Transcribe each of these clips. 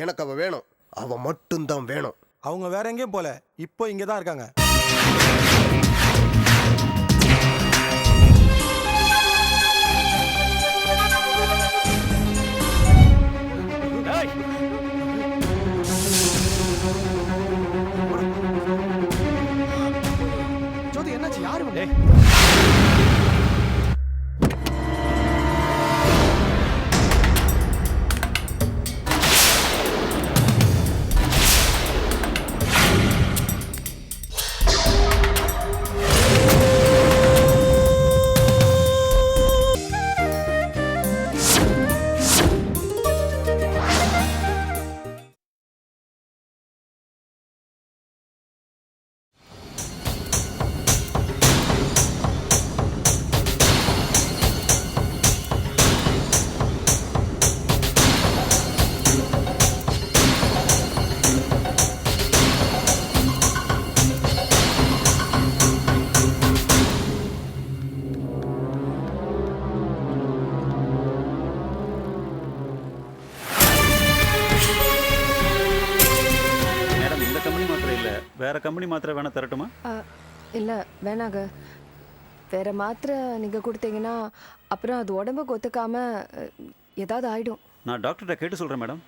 எனக்கு அவ வேணும். அவ மட்டும்தான் வேணும். அவங்க வேற எங்கேயும் போல, இப்போ இங்கே தான் இருக்காங்க. ஜோதி என்னாச்சு? யாரு வந்து? வேற கம்பெனி மாத்திரை வேணா தரட்டுமா? இல்லை வேணாங்க. வேற மாத்திரை நீங்கள் கொடுத்தீங்கன்னா அப்புறம் அது உடம்புக்கு ஒத்துக்காம ஏதாவது ஆயிடும். நான் டாக்டர்கிட்ட கேட்டு சொல்கிறேன் மேடம்.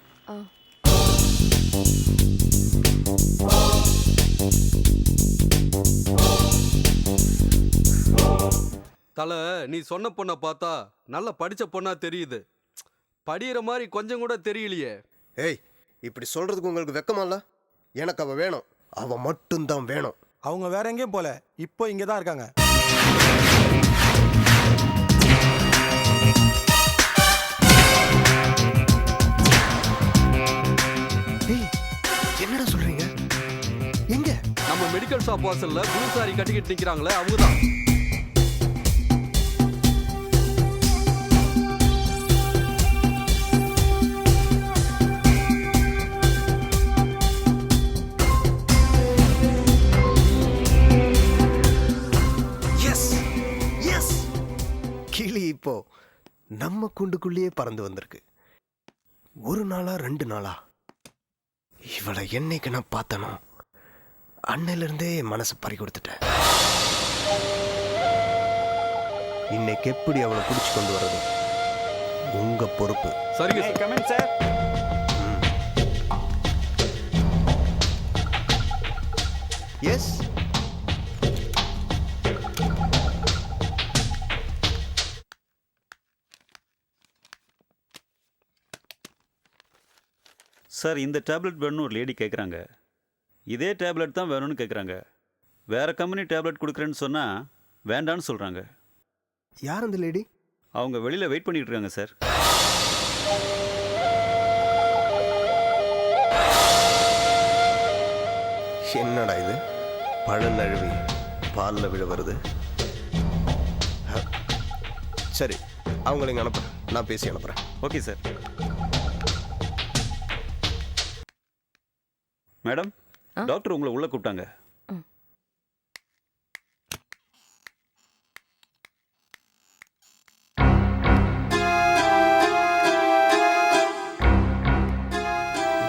தலை, நீ சொன்ன பொண்ணை பார்த்தா நல்லா படித்த பொண்ணா தெரியுது. படிக்கிற மாதிரி கொஞ்சம் கூட தெரியலையே. ஏய், இப்படி சொல்றதுக்கு உங்களுக்கு வெக்கமா இல்ல? எனக்கு அவ வேணும். அவ மட்டும்தான் வேணும். அவங்க வேற எங்கேயும் போல, இப்போ இங்கே தான் இருக்காங்க. என்னடா சொல்றீங்க? எங்க? நம்ம மெடிக்கல் ஷாப் வாசல்ல ப்ளூ சாரி கட்டிக்கிட்டு நிக்கிறாங்களே, அவங்கதான். கிளி இப்போ நம்ம கூண்டுக்குள்ளேயே பறந்து வந்திருக்கு. ஒரு நாளா 2 நாளா இவளை என்னைக்கு நான் பார்த்தனோ அன்னையிலிருந்தே மனசை பறி கொடுத்துட்டேன். இன்னைக்கு எப்படி அவளை பிடிச்சு கொண்டு வர்றது உங்க பொறுப்பு. சரிங்க சார். எஸ். சார், இந்த டேப்லெட் வேணும்னு ஒரு லேடி கேட்குறாங்க. இதே டேப்லெட் தான் வேணும்னு கேட்குறாங்க. வேறு கம்பெனி டேப்லெட் கொடுக்குறேன்னு சொன்னால் வேண்டான்னு சொல்கிறாங்க. யார் அந்த லேடி? அவங்க வெளியில் வெயிட் பண்ணிகிட்டு இருக்காங்க சார். என்னடா இது? பழம் நழுவி பாலில் விழ வருது. சரி, அவங்கள இங்கே அனுப்புகிறேன். நான் பேசி அனுப்புகிறேன். Okay sir. மேடம், டாக்டர் உங்களை உள்ள கூப்பிட்டாங்க.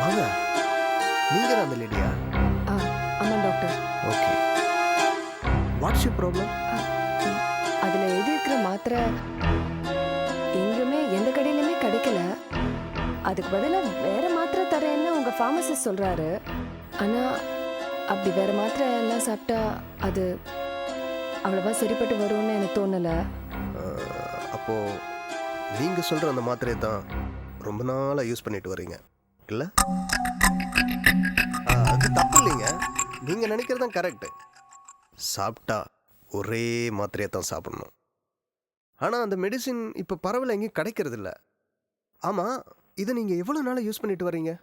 வாங்க. நீங்க தான் அந்த லேடியா? ஆமாம் doctor. Okay. What's you problem? அதில் எழுதி இருக்கிற மாத்திரை எங்கேயுமே எந்த கடையிலுமே கிடைக்கல. அதுக்கு பதிலாக வேற மாத்திரை தரேன்னு உங்கள் ஃபார்மசிஸ்ட் சொல்கிறாரு. ஆனால் அப்படி வேற மாத்திரை எல்லாம் சாப்பிட்டா அது அவ்வளோவா சரிப்பட்டு வரும்னு எனக்கு தோணலை. அப்போ நீங்கள் சொல்கிற அந்த மாத்திரையை தான் ரொம்ப நாளாக யூஸ் பண்ணிட்டு வரீங்க இல்லை? அது தப்பு இல்லைங்க. நீங்கள் நினைக்கிறது தான் கரெக்டு. சாப்பிட்டா ஒரே மாத்திரையை தான் சாப்பிடணும். ஆனால் அந்த மெடிசின் இப்போ பரவல எங்கேயும் கிடைக்கிறது இல்லை. ஆமாம், இதை நீங்கள் எவ்வளோ நாளாக யூஸ் பண்ணிட்டு வரீங்க?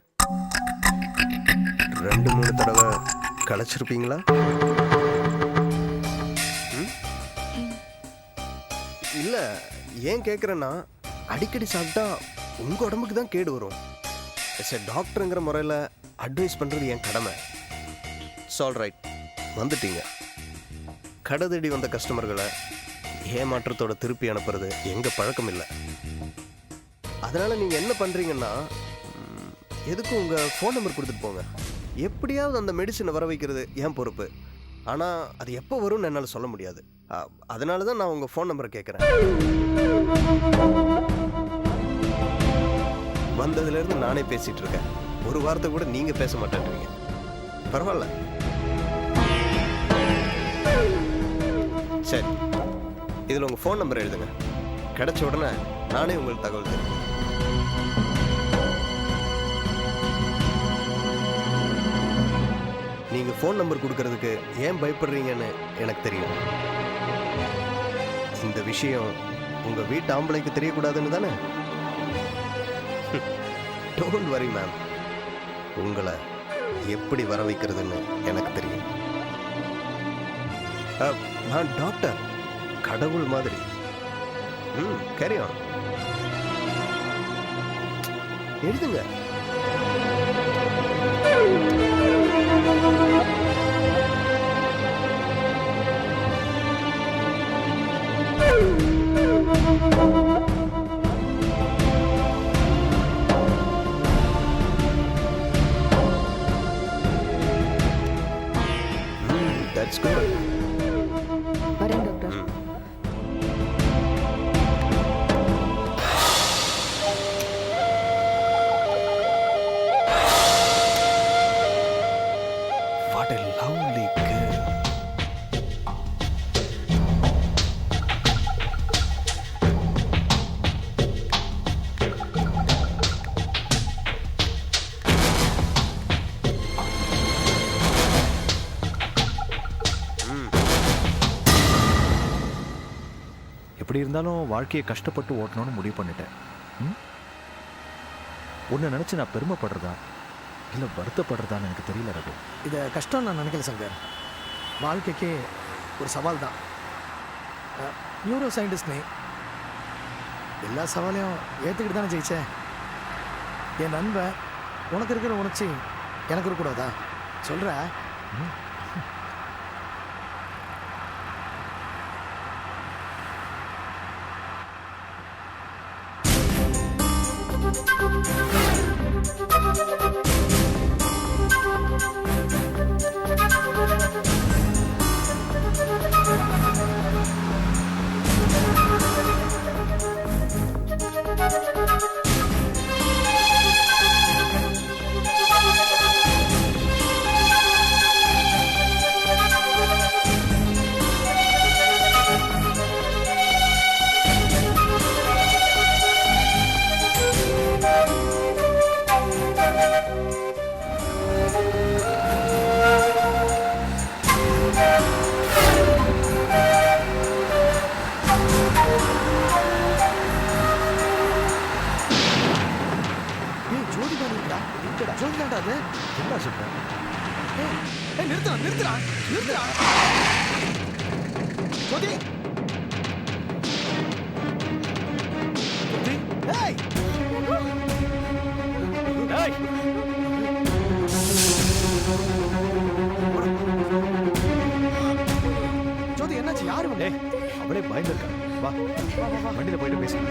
2-3 தடவை களைச்சிருப்பீங்களா? இல்லை, ஏன் கேட்குறேன்னா அடிக்கடி சாப்பிட்டா உங்கள் உடம்புக்கு தான் கேடு வரும். எஸ் எ டாக்டருங்கிற முறையில் அட்வைஸ் பண்ணுறது என் கடமை. சால் ரைட், வந்துட்டீங்க. கடை தேடி வந்த கஸ்டமர்களை ஏமாற்றத்தோட திருப்பி அனுப்புறது எங்கள் பழக்கம் இல்லை. அதனால் நீங்கள் என்ன பண்ணுறீங்கன்னா, எதுக்கும் உங்கள் ஃபோன் நம்பர் கொடுத்துட்டு போங்க. எப்படியாவது அந்த மெடிசனை வர வைக்கிறது என் பொறுப்பு. ஆனால் அது எப்போ வரும்னு என்னால் சொல்ல முடியாது. அதனால தான் நான் உங்கள் ஃபோன் நம்பரை கேட்குறேன். வந்ததுலேருந்து நானே பேசிகிட்டு இருக்கேன். ஒரு வாரத்தை கூட நீங்கள் பேச மாட்டேன்றீங்க. பரவாயில்ல. சரி, இதில் உங்கள் ஃபோன் நம்பர் எழுதுங்க. கிடைச்ச உடனே நானே உங்களுக்கு தகவல் தருவேன். நீங்கள் ஃபோன் நம்பர் கொடுக்கறதுக்கு ஏன் பயப்படுறீங்கன்னு எனக்கு தெரியும். இந்த விஷயம் உங்கள் வீட்டு ஆம்பளைக்கு தெரியக்கூடாதுன்னு தானே? டோன்ட் வரி மேம், உங்களை எப்படி வர வைக்கிறதுன்னு எனக்கு தெரியும். நான் டாக்டர், கடவுள் மாதிரி. Carry on. எழுதுங்க. That's good. வரேன் doctor. What a lovely girl. எப்படி இருந்தாலும் வாழ்க்கையை கஷ்டப்பட்டு ஓட்டணும்னு முடிவு பண்ணிட்டேன். உன்னை நினச்சி நான் பெருமைப்படுறதா இல்லை வருத்தப்படுறதான்னு எனக்கு தெரியல ரகு. இதை கஷ்டம் நான் நினைக்கல சங்கர். வாழ்க்கைக்கே ஒரு சவால் தான். நியூரோ சயின்டிஸ்ட் நீ எல்லா சவாலையும் ஏற்றுக்கிட்டு தானே ஜெயிச்சேன். என் நண்பன் உனக்கு இருக்கிற உணர்ச்சி எனக்கு இருக்கக்கூடாதா சொல்கிற? ஜோதிதாண்டா அது. என்ன சொல்கிறேன்? நிறுத்துறா நிறுத்துறா நிறுத்துறா ஜோதி. ஏய் ஏய் ஜோதி என்னாச்சு? யாரு வந்து? அவளே பயந்துருக்காங்க. வா வண்டியில் போயிட்டு பேசலாம்.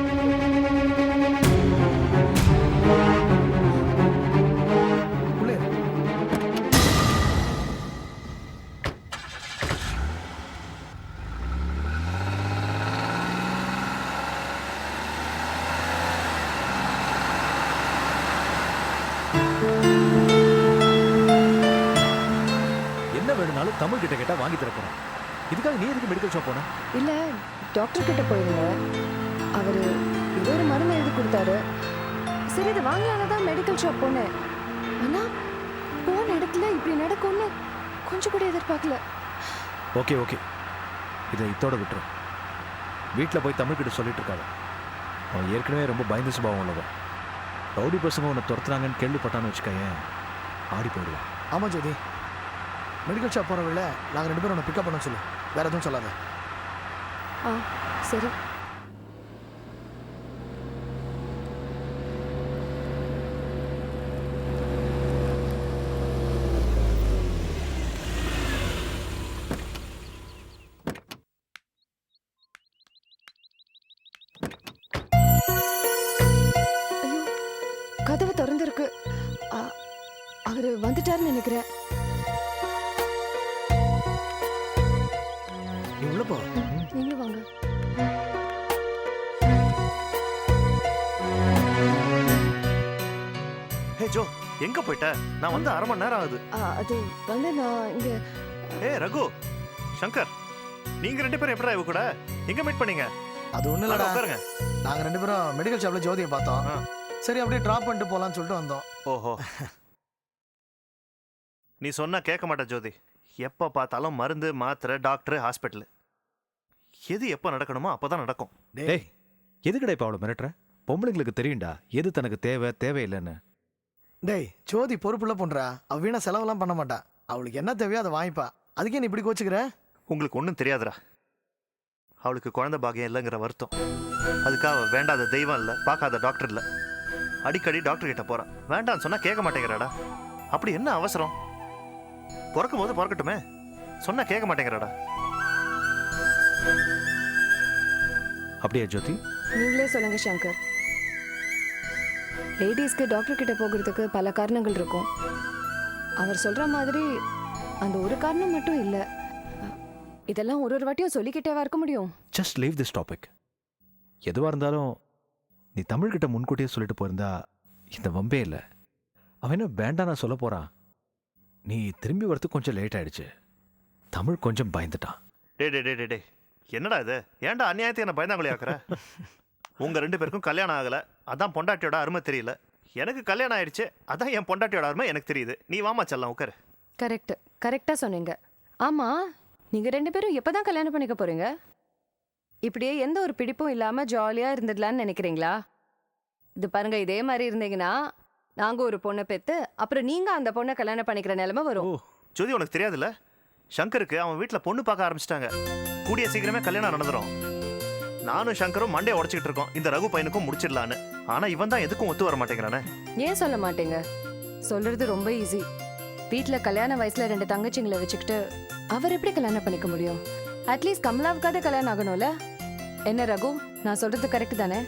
உள்ளே என்ன வேணும்னாலும் தமிழ் கிட்ட கேட்டால் வாங்கி தரப்போறேன். இதுக்காக நீ எதுக்கு மெடிக்கல் ஷாப் போன? இல்ல டாக்டர் கிட்ட போயிருந்தேன். அவரு ஏதோ ஒரு மருந்து எழுதி கொடுத்தாரு. சரி இதை வாங்கலான்னு தான் மெடிக்கல் ஷாப் போனேன். ஆனா போன இடத்துல இப்படி நடக்கும்னு கொஞ்சம் கூட எதிர்பார்க்கல. ஓகே ஓகே, இதை இத்தோட விட்டுரும். வீட்டில் போய் தமிழ் கிட்ட சொல்லிட்டு இருக்காங்க. அவன் ஏற்கனவே ரொம்ப பயந்த சுபாவம் உள்ளவன். ரவுடி பசங்க உன்னை துரத்துறாங்கன்னு கேள்விப்பட்டான்னு வச்சுக்கேன், ஆடி போயிடுவான். ஆமாம் ஜோதி, மெடிக்கல் ஷாப் போகிற வேலை நாங்கள் 2 பேரும் உன்னை பிக்கப் பண்ண சொல்லு. வேறு எதுவும் சொல்லாத. ஆ சரி. ஐயோ, கதவு திறந்திருக்கு. அவரு வந்துட்டாருன்னு நினைக்கிறேன். நீ உள்ள போ. நீங்களும் வாங்க. ஹே ஜோ, எங்க போயிட்ட? நான் வந்து அரை மணி நேரம் ஆகுது. அது வந்து நான் இங்க ஏ ரகு, சங்கர், நீங்க ரெண்டு பேரும் எப்படா இவ கூட எங்க மீட் பண்ணீங்க? அது ஒண்ணும் இல்லடா, உட்காருங்க. நாங்க 2 பேரும் மெடிக்கல் ஷாப்ல ஜோதியை பார்த்தோம். ஆ. சரி அப்படியே டிராப் பண்ணிட்டு போலாம்னு சொல்லிட்டு வந்தோம். ஓஹோ. நீ சொன்னா கேட்க மாட்ட ஜோதி. எப்ப பார்த்தாலும் மருந்து, மாத்திரை, டாக்டர், ஹாஸ்பிட்டல். எது எப்ப நடக்கணுமோ அப்பதான் நடக்கும். டேய் எதுக்குடா இப்போ அவளை மிரட்டுற? பொம்பளைங்களுக்கு தெரியும்டா எது தனக்கு தேவை தேவையில்லைன்னு. டேய் ஜோதி பொறுப்புள்ள பொண்ணுடா, அவ வீணா செலவெல்லாம் பண்ண மாட்டா. அவளுக்கு என்ன தேவையோ அதை வாங்கிப்பா. அதுக்கே நீ இப்படி கோச்சுக்கிற? உங்களுக்கு ஒன்றும் தெரியாதுடா. அவளுக்கு குழந்தை பாக்கியம் இல்லைங்கிற வருத்தம். அதுக்காக வேண்டாத தெய்வம் இல்லை, பார்க்காத டாக்டர் இல்லை. அடிக்கடி டாக்டர் கிட்ட போறான். வேண்டான்னு சொன்னா கேட்க மாட்டேங்கிறாடா. அப்படி என்ன அவசரம்? பிறக்கும் போது பிறக்கட்டுமே, சொன்னா கேட்க மாட்டேங்கிறாடா. அப்படியா ஜோதி? நீங்களே சொல்லுங்க சங்கர். லேடிஸ்க்கு டாக்டர் கிட்ட போகிறதுக்கு பல காரணங்கள் இருக்கும். அவர் சொல்ற மாதிரி அந்த ஒரு காரணம் மட்டும் இல்லை. இதெல்லாம் ஒரு வாட்டியும் சொல்லிக்கிட்டேவா இருக்க முடியும்? Just leave this topic. எதுவாக இருந்தாலும் நீ தமிழ்கிட்ட முன்கூட்டியே சொல்லிட்டு போயிருந்தா இந்த வம்பே இல்லை. அவன் என்ன வேண்டாம் நான் சொல்ல போறான். நீ திரும்பி வரதுக்கு கொஞ்சம் லேட் ஆயிடுச்சு. தமிழ் கொஞ்சம் பயந்துட்டான். டே டே டே டே டே என்னடா இது? ஏன்டா அநியாயத்தை என்ன பயந்தாங்களே ஆக்குற? உங்க 2 பேருக்கும் கல்யாணம் ஆகல, அதான் பொண்டாட்டியோட அருமை தெரியல. எனக்கு கல்யாணம் ஆயிடுச்சு, அதான் என் பொண்டாட்டியோட அருமை எனக்கு தெரியுது. நீ வாமா செல்லாம் உட்காரு. கரெக்டா சொன்னீங்க. ஆமா, நீங்க 2 பேரும் எப்பதான் கல்யாணம் பண்ணிக்க போறீங்க? இப்படியே எந்த ஒரு பிடிப்பும் இல்லாம ஜாலியா இருந்துடலான்னு நினைக்கிறீங்களா? இது பாருங்க, இதே மாதிரி இருந்தீங்கன்னா நாங்க ஒரு பொண்ணை பெத்து அப்புறம் நீங்க அந்த பொண்ணை கல்யாணம் பண்ணிக்கிற நிலைமை வரும். ஜோதி, உனக்கு தெரியாதுல்ல, சங்கருக்கு அவன் வீட்டில் பொண்ணு பார்க்க ஆரம்பிச்சிட்டாங்க. கூடிய சீக்கிரமே கல்யாணம் நடந்துடும். நானும் சங்கரும் மண்டையை உடச்சிக்கிட்டு இருக்கோம் இந்த ரகு பையனுக்கும் முடிச்சிடலான்னு. ஆனா இவன் தான் எதுக்கும் ஒத்து வர மாட்டேங்கிறானே. ஏன் சொல்ல மாட்டீங்க? சொல்றது ரொம்ப ஈஸி. வீட்டுல கல்யாண வயசுல 2 தங்கச்சிங்களை வச்சுக்கிட்டு அவர் எப்படி கல்யாணம் பண்ணிக்க முடியும்? அட்லீஸ்ட் கமலாவுக்காவது கல்யாணம் ஆகணும்ல. என்ன ரகு, நான் சொல்றது கரெக்ட் தானே?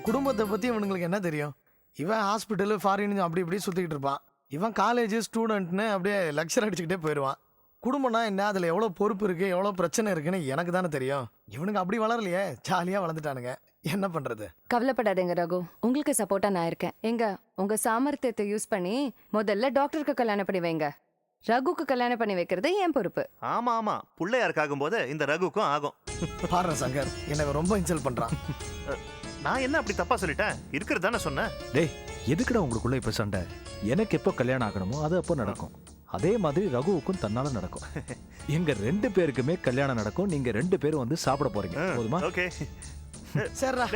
குடும்பத்தை பத்தி இவனுங்களுக்கு என்ன தெரியும்? இவன் ஹாஸ்பிட்டலு ஃபாரின் அப்படி இப்படி சுத்திக்கிட்டு இருப்பான். இவன் காலேஜ் ஸ்டூடெண்ட்னு அப்படியே லெக்சர் அடிச்சுக்கிட்டே போயிடுவான். குடும்பம்னா என்ன, அதில் எவ்வளோ பொறுப்பு இருக்குது, எவ்வளோ பிரச்சனை இருக்குன்னு எனக்கு தானே தெரியும். இவனுக்கு அப்படி வளரலையே, ஜாலியாக வளர்ந்துட்டானுங்க. என்ன பண்ணுறது? கவலைப்படாதீங்க ரகு, உங்களுக்கு சப்போர்ட்டா நான் இருக்கேன். எங்க உங்க சாமர்த்தியத்தை யூஸ் பண்ணி முதல்ல டாக்டருக்கு கல்யாணம் பண்ணி வைங்க. ரகுக்கு கல்யாணம் பண்ணி வைக்கிறது என் பொறுப்பு. ஆமா ஆமா, பிள்ளையாருக்கு ஆகும்போது இந்த ரகுக்கும் ஆகும். பாரு சங்கர், எனக்கு ரொம்ப இன்சல்ட் பண்ணுறான். நான் என்ன அப்படி தப்பா சொல்லிட்டேன்? இருக்கிறது தானே சொன்னேன். டேய் எதுக்குடா உங்களுக்குள்ள இப்போ சண்டை? எனக்கு எப்போ கல்யாணம் ஆகணுமோ அது அப்போ நடக்கும். அதே மாதிரி ரகுவுக்கும் தன்னால நடக்கும். எங்க 2 பேருக்குமே கல்யாணம் நடக்கும். நீங்க 2 பேரும் வந்து சாப்பிட போறீங்க. போதுமா? ஓகே சரிடா,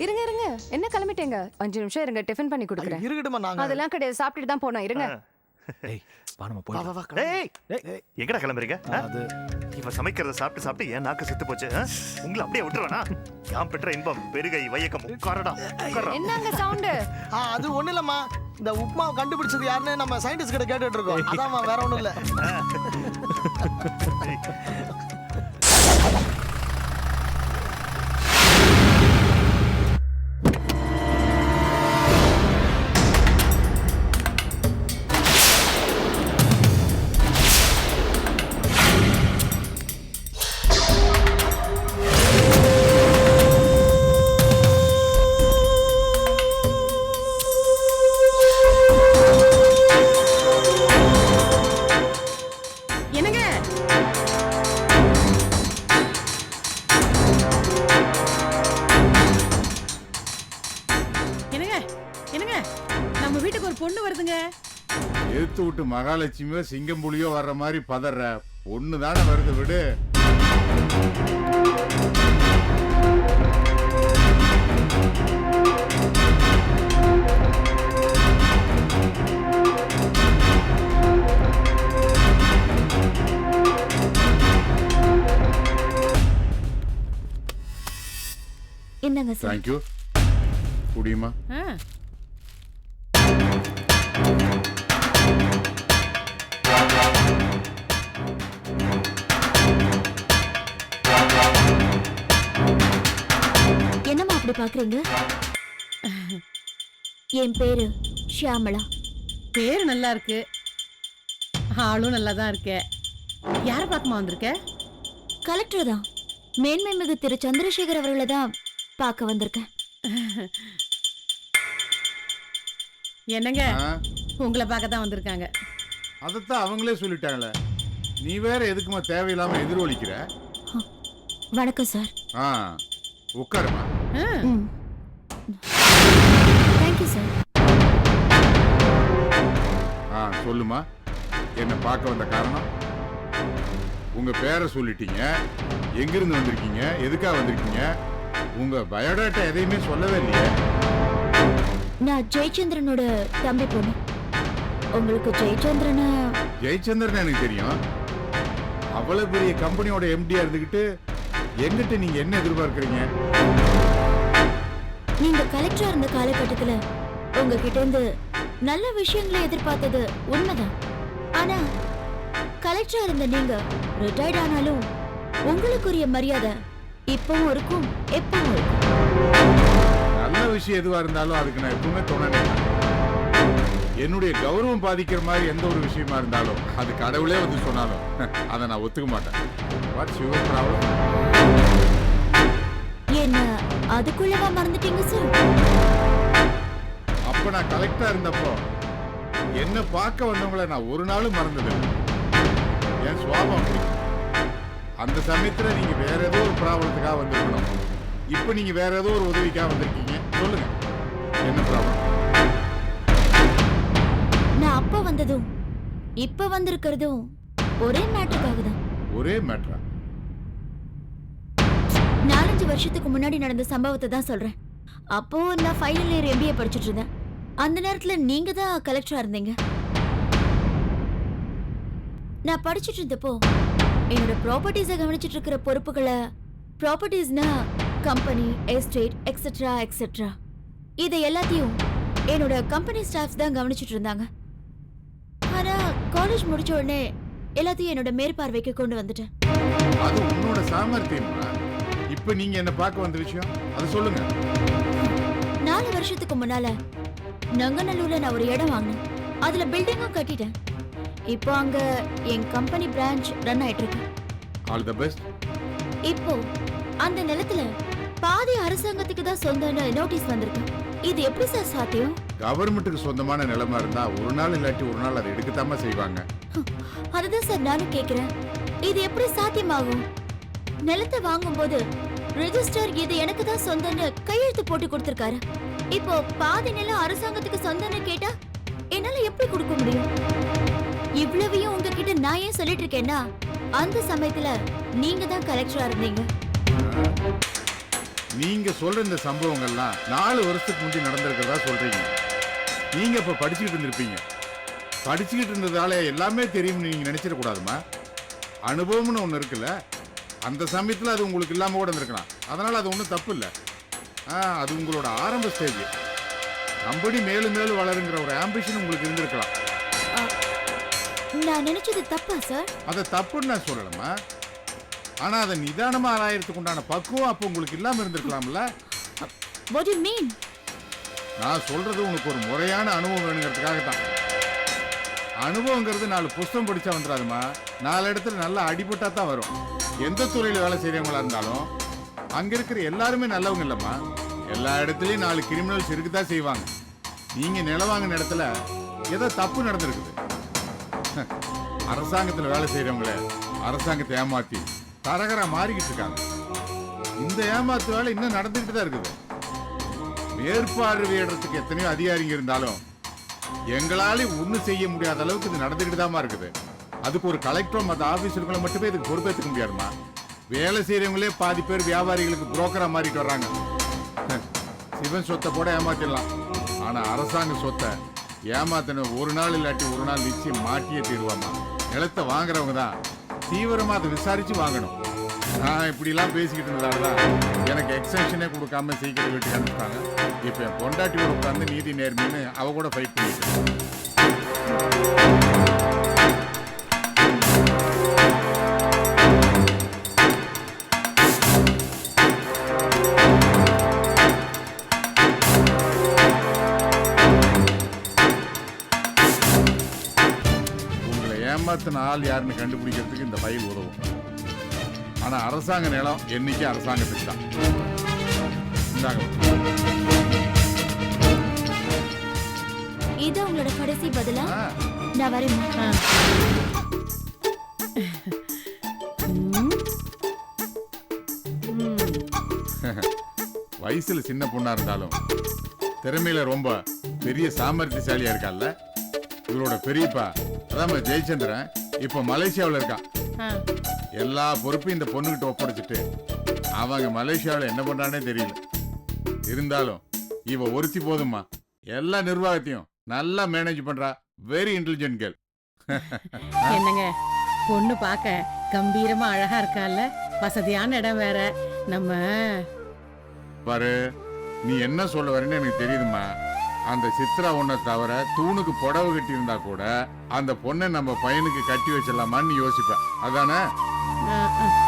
இருங்க என்ன கிளம்பிட்டேங்க? 5 நிமிஷம் இருங்க, டிஃபன் பண்ணி கொடுக்குறேன். இருக்கட்டுமா? நாங்கள் அதெல்லாம் கிடையாது, சாப்பிட்டுட்டு தான் போனோம். இருங்க. டேய் வா நம்ம வா, போய். வா, வா, டேய் எங்கடா கிளம்புறீங்க? அது இவன் சமைக்கிறத சாப்பிட்டு சாப்பிட்டு என் நாக்கு செத்து போச்சு. உங்களை அப்படியே விட்டுருவேனா? யாம் பெற்ற இன்பம் பெருகை வையக்கம். உட்காரடா, உட்காரடா. என்னங்க சவுண்டு? அது ஒன்றும் இல்லைம்மா, இந்த உப்மாவை கண்டுபிடிச்சது யாருன்னு நம்ம சயின்டிஸ்ட் கிட்ட கேட்டுட்டு இருக்கோம். அதாம்மா, வேற ஒன்றும் இல்லை. என்னங்க என்னங்க என்னங்க நம்ம வீட்டுக்கு ஒரு பொண்ணு வருதுங்க. எடுத்து விட்டு மகாலட்சுமியோ சிங்கம் புலியோ வர்ற மாதிரி பதற பொண்ணு தானே வருது, விடு. என்னங்க சார்? தேங்க்யூ. குடியுமா? என்னம்மா அப்படி பாக்குறீங்க? என் பேரு ஷியாமளா. பேரு நல்லா இருக்கு, ஆளும் நல்லா தான் இருக்க. யார பார்க்கமா வந்திருக்க? கலெக்டர் தான், மேன்மை மிகு திரு சந்திரசேகர் அவர்களை தான் பார்க்க வந்திருக்கேன். என்னங்க, ஆ, உங்களை பார்க்க தான் வந்திருக்காங்க. அதைத்தான் அவங்களே சொல்லிட்டாங்களே. நீ வேற எதுக்குமா தேவையில்லாம எதிரொலிக்கிற? வணக்கம் சார். ஆ, உட்காருமா. Thank you sir. ஆ, சொல்லுமா, என்ன பார்க்க வந்த காரணம்? உங்க பேரை சொல்லிட்டீங்க, எங்கிருந்து வந்திருக்கீங்க, எதுக்காக வந்திருக்கீங்க, உங்க பயோடேட்டா எதையுமே சொல்லவே இல்லையே. நான் ஜெயச்சந்திரனோட தம்பி பொண்ணு. உங்களுக்கு ஜெயச்சந்திரனை ஜெயச்சந்திரன் எனக்கு தெரியும். அவ்வளவு பெரிய கம்பெனியோட எம்டியா இருந்துகிட்டு எங்கிட்ட நீங்க என்ன எதிர்பார்க்கறீங்க? நீங்க கலெக்டரா இருந்த காலகட்டத்துல உங்ககிட்ட இருந்து நல்ல விஷயங்களை எதிர்பார்த்தது உண்மைதான். ஆனா கலெக்டரா இருந்த நீங்க ரிட்டையர்ட் ஆனாலும் உங்களுக்குரிய மரியாதை இப்பவும் இருக்கும், எப்பவும் இருக்கும். நல்ல விஷயம் எதுவா இருந்தாலும் அதுக்கு நான் எப்பவுமே துணை நிற்பேன். என்னுடைய கௌரவம் பாதிக்கிற மாதிரி எந்த ஒரு விஷயமா இருந்தாலும் அது கடவுளே வந்து சொன்னாலும் அதை நான் ஒத்துக்க மாட்டேன். What's your problem? என்ன அதுக்குள்ளவா மறந்துட்டீங்க சார்? அப்ப நான் கலெக்டரா இருந்தப்போ என்ன பார்க்க வந்தவங்களை நான் ஒரு நாளும் மறந்ததில்லை. என் சுவாபம் அப்படி. அந்த சமயத்துல நீங்க வேற ஏதோ ஒரு ப்ராப்ளத்துக்காக வந்திருக்கணும். இப்ப நீங்க வேற ஏதோ ஒரு உதவிக்காக வந்திருக்கீங்க. சொல்லுங்க, என்ன ப்ராப்ளம்? நான் அப்ப வந்ததும் இப்ப வந்திருக்கிறதும் ஒரே மேட்டருக்காக தான். ஒரே மேட்டரா? 4-5 வருஷத்துக்கு முன்னாடி நடந்த சம்பவத்தை தான் சொல்றேன். அப்போ நான் ஃபைனல் இயர் MBA படிச்சுட்டு இருந்தேன். அந்த நேரத்துல நீங்க தான் கலெக்டரா இருந்தீங்க. நான் படிச்சுட்டு இருந்தப்போ என்னோட ப்ராப்பர்ட்டிஸை கவனிச்சிட்டு இருக்கிற பொறுப்புகளை, ப்ராப்பர்ட்டிஸ்னா கம்பெனி, எஸ்டேட், எக்ஸெட்ரா எக்ஸெட்ரா, இதை எல்லாத்தையும் என்னோட கம்பெனி ஸ்டாஃப்ஸ் தான் கவனிச்சிட்டு இருந்தாங்க. ஆனா காலேஜ் முடிச்ச உடனே எல்லாத்தையும் என்னோட மேற்பார்வைக்கு கொண்டு வந்துட்டேன். அது உன்னோட சாமர்த்தியமா? இப்ப நீங்க என்ன பார்க்க வந்த விஷயம் அது சொல்லுங்க. 4 வருஷத்துக்கு முன்னால நங்கநல்லூர்ல நான் ஒரு இடம் வாங்கினேன். அதுல பில்டிங்கும் கட்டிட்டேன். இப்போ அங்க என் கம்பெனி பிரான்ச் ரன் ஆயிட்டு இருக்கு. All the best. இப்போ அந்த நிலத்துல பாதி அரசாங்கத்துக்கு தான் சொந்தம்னு நோட்டீஸ் வந்திருக்கு. இது எப்படி சார் சாத்தியம்? கவர்மெண்ட்டுக்கு சொந்தமான நிலமா இருந்தா ஒரு நாள் இல்லாட்டி ஒரு நாள் அதை எடுக்கத்தாம செய்வாங்க. அதுதான் சார் நானும் கேக்குறேன். இது எப்படி சாத்தியமாகும்? நிலத்தை வாங்கும்போது ரெஜிஸ்டர் இது எனக்கு தான் சொந்தம்னு கையெழுத்து போட்டு கொடுத்திருக்காரு. இப்போ பாதி நிலம் அரசாங்கத்துக்கு சொந்தம்னு கேட்டா என்னால எப்படி கொடுக்க முடியும்? இவ்வளவையும் உங்ககிட்ட நான் ஏன் சொல்லிட்டு இருக்கேன்னா, அந்த சமயத்துல நீங்க தான் கலெக்டரா இருந்தீங்க. நீங்க சொல்ற இந்த சம்பவங்கள்லாம் 4 வருஷத்துக்கு முன்னாடி நடந்திருக்கிறதா சொல்றீங்க. நீங்க இப்ப படிச்சுக்கிட்டு இருந்திருப்பீங்க. படிச்சுக்கிட்டு இருந்ததால எல்லாமே தெரியும்னு நீங்க நினைச்சிடக்கூடாதுமா. அனுபவம்னு ஒன்று இருக்குல்ல, அந்த சமயத்தில் அது உங்களுக்கு இல்லாமல் கூட இருந்திருக்கலாம். அதனால அது ஒன்றும் தப்பு இல்லை. அது உங்களோட ஆரம்ப ஸ்டேஜ். கம்பெனி மேலும் மேலும் வளருங்கிற ஒரு ஆம்பிஷன் உங்களுக்கு இருந்திருக்கலாம். நான் நினைச்சது தப்பா சார்? அதை தப்புன்னு நான் சொல்லலாமா? ஆனா அதை நிதானமா ஆராயறதுக்கு உண்டான பக்குவம் அப்போ உங்களுக்கு இல்லாம இருந்திருக்கலாம்ல. What do you mean? நான் சொல்றது உனக்கு ஒரு முறையான அனுபவம் வேணுங்கிறதுக்காக தான். அனுபவங்கிறது 4 புஸ்தகம் படிச்சா வந்துடாதுமா. 4 இடத்துல நல்லா அடிபட்டா தான் வரும். எந்த துறையில வேலை செய்யறவங்களா இருந்தாலும் அங்க இருக்கிற எல்லாருமே நல்லவங்க இல்லம்மா. எல்லா இடத்துலயும் 4 கிரிமினல்ஸ் இருக்குதான் செய்வாங்க. நீங்க நிலவாங்கின இடத்துல ஏதோ தப்பு நடந்திருக்குது. அரசாங்கத்துல வேலை செய்யறவங்கள அரசாங்கத்தை ஏமாத்தி தரகரா மாறிக்கிட்டு இருக்காங்க. இந்த ஏமாத்து வேலை இன்னும் நடந்துகிட்டு தான் இருக்குது. மேற்பார்வையிடறதுக்கு எத்தனையோ அதிகாரிங்க இருந்தாலும் எங்களால ஒன்றும் செய்ய முடியாத அளவுக்கு இது நடந்துகிட்டு தான் இருக்குது. அதுக்கு ஒரு கலெக்டரும் மற்ற ஆபீசர்களை மட்டுமே இதுக்கு பொறுப்பேற்றுக்க முடியாதுமா. வேலை செய்யறவங்களே பாதி பேர் வியாபாரிகளுக்கு புரோக்கரா மாறிட்டு வர்றாங்க. சிவன் சொத்தை கூட ஏமாத்திடலாம். ஆனா அரசாங்க சொத்தை ஏமாத்தின ஒரு நாள் இல்லாட்டி ஒரு நாள் நிச்சயம் மாட்டியே தீருவாமா. நிலத்தை வாங்குறவங்க தான் தீவிரமா அதை விசாரிச்சு வாங்கணும். நான் இப்படிலாம் பேசிக்கிட்டு இருந்ததாலதான் எனக்கு எக்ஸ்டென்ஷனே கொடுக்காம சீக்கிரம் வீட்டுக்கு அனுப்பிட்டாங்க. இப்ப என் பொண்டாட்டியோட உட்காந்து நீதி நேர்மைன்னு அவ கூட ஃபைட் பண்ணிட்டு ஏமாத்தின ஆள் யாருன்னு கண்டுபிடிக்கிறதுக்கு இந்த ஃபைல் உதவும். ஆனா அரசாங்க நிலம் என்னைக்கு அரசாங்கத்துக்கு தான். இந்தாங்க. இது உங்களோட கடைசி பதிலா? ஆ, நான் வரேன். ஆ. ம். ம். வயசுல சின்ன பொண்ணா இருந்தாலும் திறமையில ரொம்ப பெரிய சாமர்த்தியசாலியா இருக்கால்ல. இவரோட பெரியப்பா அதான் ஜெயச்சந்திரன் இப்ப மலேசியாவில் இருக்கான். ஆ. எல்லா பொறுப்பையும் இந்த பொண்ணுகிட்ட ஒப்படைச்சிட்டு அவங்க மலேசியாவில் என்ன பண்றானே தெரியல. இருந்தாலும் இவ ஒருத்தி போதுமா, எல்லா நிர்வாகத்தையும் நல்லா மேனேஜ் பண்றா. Very intelligent girl. என்னங்க பொண்ணு பார்க்க கம்பீரமா அழகா இருக்கால, வசதியான இடம் வேற. நம்ம பாரு, நீ என்ன சொல்ல வரேன்னு எனக்கு தெரியுதுமா. அந்த சித்ரா ஒன்றை தவிர தூணுக்கு புடவை கட்டி இருந்தா கூட அந்த பொண்ணை நம்ம பையனுக்கு கட்டி வச்சிடலாமான்னு யோசிப்பேன். அதானே? ஆ, ஆ.